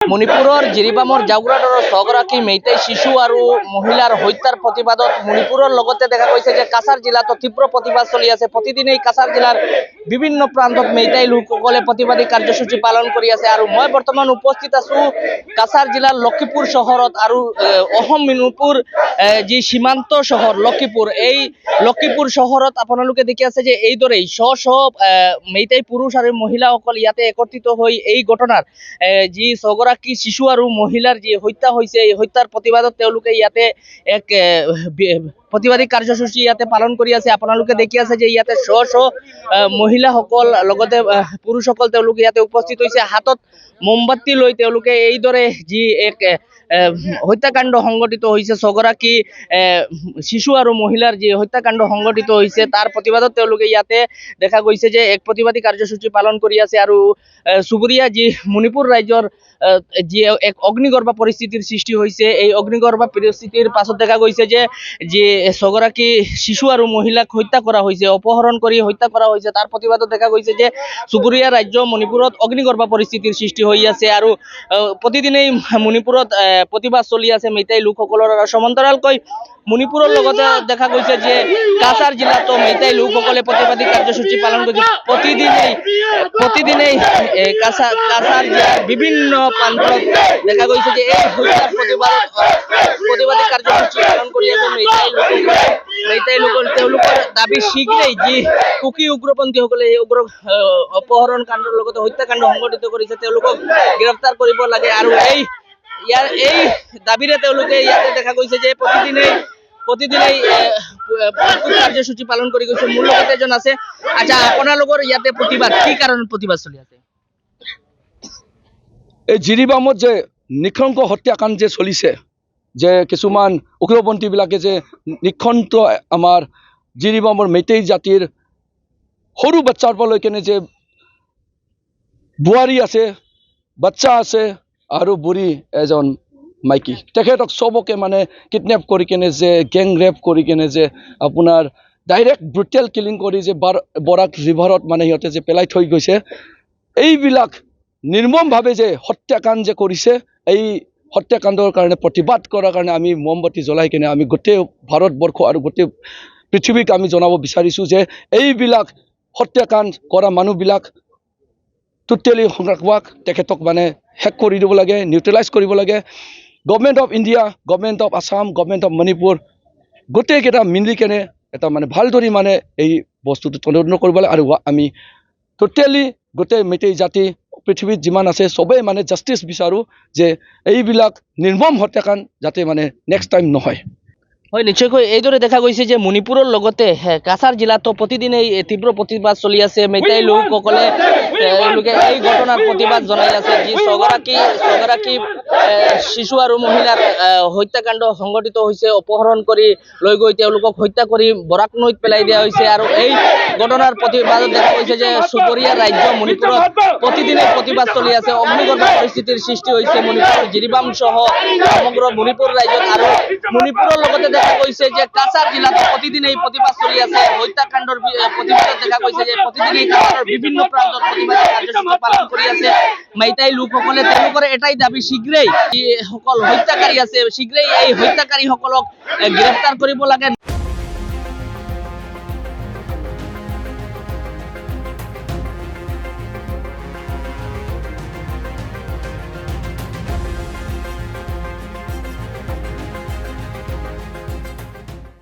মণিপুৰৰ জিৰিবামৰ জাউৰাডৰ 6গৰাকী মেইতেই শিশু আৰু মহিলাৰ হত্যাৰ প্ৰতিবাদত মণিপুৰৰ লগতে দেখা গৈছে যে কাছাৰ জিলাতো তীব্ৰ প্ৰতিবাদ চলি আছে। প্ৰতিদিনেই কাছাৰ জিলাৰ বিভিন্ন প্ৰান্তত মেইতেই লোকসকলে প্ৰতিবাদী কাৰ্যসূচী পালন কৰি আছে। আৰু মই বৰ্তমান উপস্থিত আছো কাছাৰ জিলাৰ লক্ষীপুৰ চহৰত। আৰু অসম মণিপুৰ যি সীমান্ত চহৰ লক্ষীপুৰ, এই লক্ষীপুৰ চহৰত আপোনালোকে দেখি আছে যে এইদৰেই শ মেইতেই পুৰুষ আৰু মহিলাসকল ইয়াতে একত্ৰিত হৈ এই ঘটনাৰ যি 6গৰাকী শিশু আৰু মহিলাৰ যি হত্যা হৈছে, এই হত্যাৰ প্ৰতিবাদত তেওঁলোকে ইয়াতে এক প্ৰতিবাদী কাৰ্যসূচী ইয়াতে পালন কৰি আছে। আপোনালোকে দেখি আছে যে ইয়াতে মহিলাসকল লগতে পুৰুষসকল তেওঁলোকে ইয়াতে উপস্থিত হৈছে। হাতত মোমবাতি লৈ তেওঁলোকে এইদৰে যি এক হত্যাকাণ্ড সংঘটিত হৈছে, 6গৰাকী শিশু আৰু মহিলাৰ যি হত্যাকাণ্ড সংঘটিত হৈছে তাৰ প্ৰতিবাদত তেওঁলোকে ইয়াতে দেখা গৈছে যে এক প্ৰতিবাদী কাৰ্যসূচী পালন কৰি আছে। আৰু চুবুৰীয়া যি মণিপুৰ ৰাজ্যৰ যি এক অগ্নিগৰ্ভ পৰিস্থিতিৰ সৃষ্টি হৈছে, এই অগ্নিগৰ্ভ পৰিস্থিতিৰ পাছত দেখা গৈছে যে যি 6গৰাকী শিশু আৰু মহিলাক হত্যা কৰা হৈছে, অপহৰণ কৰি হত্যা কৰা হৈছে, তাৰ প্ৰতিবাদত দেখা গৈছে যে চুবুৰীয়া ৰাজ্য মণিপুৰত অগ্নিগৰ্ভ পৰিস্থিতিৰ সৃষ্টি হৈ আছে। আৰু প্ৰতিদিনেই মণিপুৰত প্ৰতিবাদ চলি আছে মেইতেই লোকসকলৰ। সমান্তৰালকৈ মণিপুৰৰ লগতে দেখা গৈছে যে কাছাৰ জিলাতো মেইতেই লোকসকলে প্ৰতিবাদী কাৰ্যসূচী পালন কৰিছে। প্ৰতিদিনেই কাছাৰ জিলাৰ বিভিন্ন প্ৰান্তত দেখা গৈছে যে এই হত্যাৰ প্ৰতিবাদী কাৰ্যসূচী পালন কৰি আছে মেইতেই লোকসকলে। তেওঁলোকৰ দাবী শীঘ্ৰেই যি কুকি উগ্ৰপন্থীসকলে এই অপহৰণ কাণ্ডৰ লগতে হত্যাকাণ্ড সংঘটিত কৰিছে তেওঁলোকক গ্ৰেপ্তাৰ কৰিব লাগে। আৰু এই দাবীৰে তেওঁলোকে ইয়াতে দেখা গৈছে যে প্ৰতিদিনেই কাৰ্যসূচী পালন কৰি গৈছে। মোৰ লগত এজন আছে। আচ্ছা, আপোনালোকৰ ইয়াতে প্ৰতিবাদ কি কাৰণত প্ৰতিবাদ চলি আছে? এই জিৰিবামত যে নৃশংস হত্যাকাণ্ড যে চলিছে, যে কিছুমান উগ্ৰপন্থীবিলাকে যে নিখন্ত আমাৰ জিৰিবামৰ মেইতেই জাতিৰ সৰু বাচ্চাৰ পৰা লৈ কেনে যে বোৱাৰী আছে, বাচ্চা আছে আৰু বুঢ়ী এজন মাইকী, তেখেতক চবকে মানে কিডনেপ কৰি কেনে যে গেং ৰেপ কৰি কেনে যে আপোনাৰ ডাইৰেক্ট ব্ৰুটেল কিলিং কৰি যে বৰাক ৰিভাৰত মানে সিহঁতে যে পেলাই থৈ গৈছে, এইবিলাক নিৰ্মমভাৱে যে হত্যাকাণ্ড যে কৰিছে, এই হত্যাকাণ্ডৰ কাৰণে প্ৰতিবাদ কৰাৰ কাৰণে আমি মমবাতি জ্বলাই কেনে আমি গোটেই ভাৰতবৰ্ষ আৰু গোটেই পৃথিৱীক আমি জনাব বিচাৰিছোঁ যে এইবিলাক হত্যাকাণ্ড কৰা মানুহবিলাক টোটেলি সংৰক্ষক তেখেতক মানে শেষ কৰি দিব লাগে, নিউট্ৰেলাইজ কৰিব লাগে। Government of India, government of Assam, government of Manipur গোটেইকেইটা মিলি কেনে এটা মানে ভালদৰে মানে এই বস্তুটো তদন্ত কৰিব লাগে। আৰু আমি টোটেলি গোটেই মেইতেই জাতি পৃথিৱীত যিমান আছে চবেই মানে জাষ্টিচ বিচাৰোঁ যে এইবিলাক নিৰ্মম হত্যাকাণ্ড যাতে মানে নেক্সট টাইম নহয়। হয়, নিশ্চয়কৈ এইদৰে দেখা গৈছে যে মণিপুৰৰ লগতে কাছাৰ জিলাতো প্ৰতিদিনেই তীব্ৰ প্ৰতিবাদ চলি আছে। মেইতেই লোকসকলে তেওঁলোকে এই ঘটনাৰ প্ৰতিবাদ জনাই আছে। যি 6গৰাকী শিশু আৰু মহিলাৰ হত্যাকাণ্ড সংঘটিত হৈছে, অপহৰণ কৰি লৈ গৈ তেওঁলোকক হত্যা কৰি বৰাক নৈত পেলাই দিয়া হৈছে। আৰু এই ঘটনাৰ প্ৰতিবাদত দেখা গৈছে যে চুবুৰীয়া ৰাজ্য মণিপুৰত প্ৰতিদিনে প্ৰতিবাদ চলি আছে। অগ্নিগৰ্ভ পৰিস্থিতিৰ সৃষ্টি হৈছে মণিপুৰৰ জিৰিবাম সহ সমগ্ৰ মণিপুৰ ৰাজ্যত। আৰু মণিপুৰৰ লগতে দেখা গৈছে যে কাছাৰ জিলাত প্ৰতিদিনেই প্ৰতিবাদ চলি আছে। হত্যাকাণ্ডৰ প্ৰতিবাদত দেখা গৈছে যে প্ৰতিদিনেই কাছাৰৰ বিভিন্ন প্ৰান্তত প্ৰতিবাদী কাৰ্যসূচী পালন কৰি আছে মেইতেই লোকসকলে। তেওঁলোকৰ এটাই দাবী, শীঘ্ৰেই যিসকল হত্যাকাৰী আছে শীঘ্ৰেই এই হত্যাকাৰীসকলক গ্ৰেপ্তাৰ কৰিব লাগে।